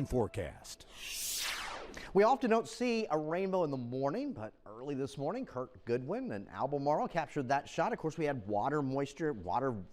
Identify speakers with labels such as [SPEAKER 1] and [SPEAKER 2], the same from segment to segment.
[SPEAKER 1] Forecast.
[SPEAKER 2] We often don't see a rainbow in the morning, but early this morning, Kurt Goodwin and Albemarle captured that shot. Of course, we had water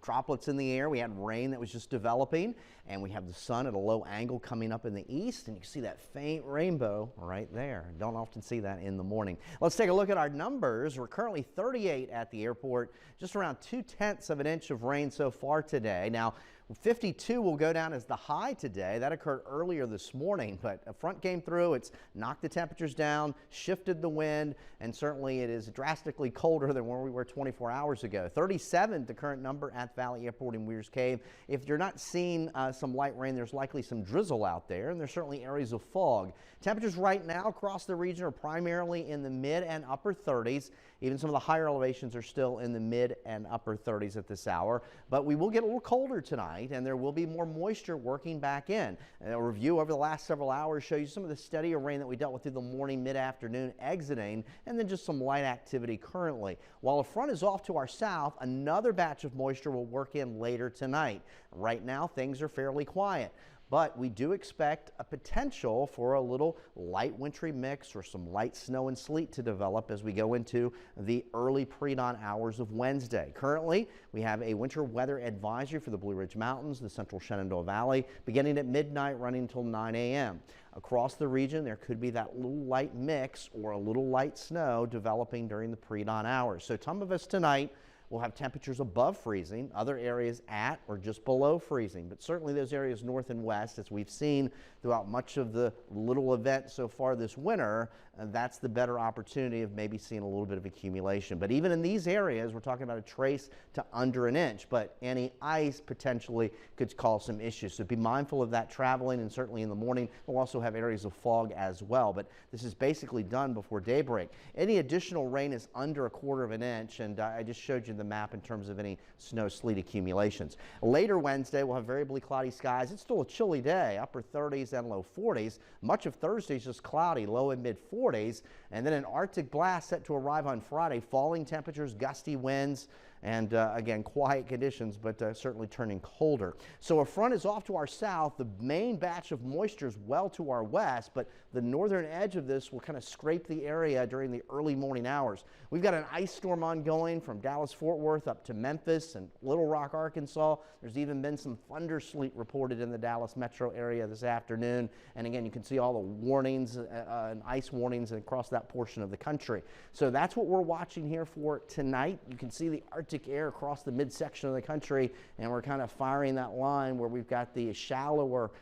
[SPEAKER 2] droplets in the air. We had rain that was just developing, and we have the sun at a low angle coming up in the east, and you can see that faint rainbow right there. Don't often see that in the morning. Let's take a look at our numbers. We're currently 38 at the airport, just around 0.2 of an inch of rain so far today. Now, 52 will go down as the high today. That occurred earlier this morning, but a front came through. It's knocked the temperatures down, shifted the wind, and certainly it is drastically colder than where we were 24 hours ago. 37, the current number at Valley Airport in Weir's Cave. If you're not seeing some light rain, there's likely some drizzle out there, and there's certainly areas of fog. Temperatures right now across the region are primarily in the mid and upper 30s. Even some of the higher elevations are still in the mid and upper 30s at this hour, but we will get a little colder tonight, and there will be more moisture working back in. A review over the last several hours shows you some of the steadier rain that we dealt with through the morning, mid-afternoon, exiting, and then just some light activity currently. While a front is off to our south, another batch of moisture will work in later tonight. Right now, things are fairly quiet, but we do expect a potential for a little light wintry mix or some light snow and sleet to develop as we go into the early pre-dawn hours of Wednesday. Currently, we have a winter weather advisory for the Blue Ridge Mountains, the central Shenandoah Valley, beginning at midnight, running until 9 a.m. Across the region, there could be that little light mix or a little light snow developing during the pre-dawn hours. So some of us tonight we'll have temperatures above freezing, other areas at or just below freezing, but certainly those areas north and west, as we've seen throughout much of the little event so far this winter, that's the better opportunity of maybe seeing a little bit of accumulation. But even in these areas, we're talking about a trace to under an inch, but any ice potentially could cause some issues. So be mindful of that traveling, and certainly in the morning, we'll also have areas of fog as well, but this is basically done before daybreak. Any additional rain is under 1/4 of an inch, and I just showed you the map in terms of any snow sleet accumulations. Later Wednesday, we'll have variably cloudy skies. It's still a chilly day, upper 30s and low 40s. Much of Thursday is just cloudy, low and mid 40s. And then an Arctic blast set to arrive on Friday. Falling temperatures, gusty winds, and again, quiet conditions, but certainly turning colder. So a front is off to our south. The main batch of moisture is well to our west, but the northern edge of this will kind of scrape the area during the early morning hours. We've got an ice storm ongoing from Dallas-Fort Worth up to Memphis and Little Rock, Arkansas. There's even been some thunder sleet reported in the Dallas metro area this afternoon. And again, you can see all the warnings and ice warnings across that portion of the country. So that's what we're watching here for tonight. You can see the Arctic air across the midsection of the country, and we're kind of firing that line where we've got the shallower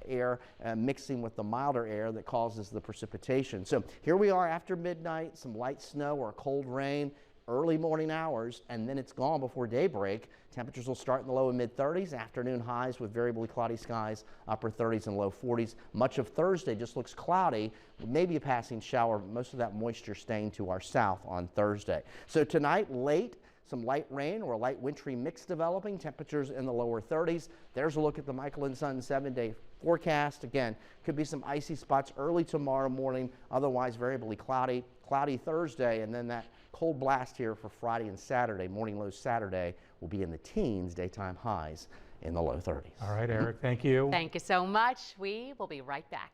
[SPEAKER 2] air mixing with the milder air that causes the precipitation. So here we are after midnight, some light snow or cold rain, early morning hours, and then it's gone before daybreak. Temperatures will start in the low and mid 30s, afternoon highs with variably cloudy skies, upper 30s and low 40s. Much of Thursday just looks cloudy, maybe a passing shower, most of that moisture staying to our south on Thursday. So tonight, late, some light rain or a light wintry mix developing, temperatures in the lower 30s. There's a look at the Michael and Son 7-day forecast. Again, could be some icy spots early tomorrow morning, otherwise variably cloudy. Cloudy Thursday, and then that cold blast here for Friday and Saturday. Morning lows Saturday will be in the teens, daytime highs in the low 30s.
[SPEAKER 3] All right, Eric, thank you.
[SPEAKER 4] Thank you so much. We will be right back.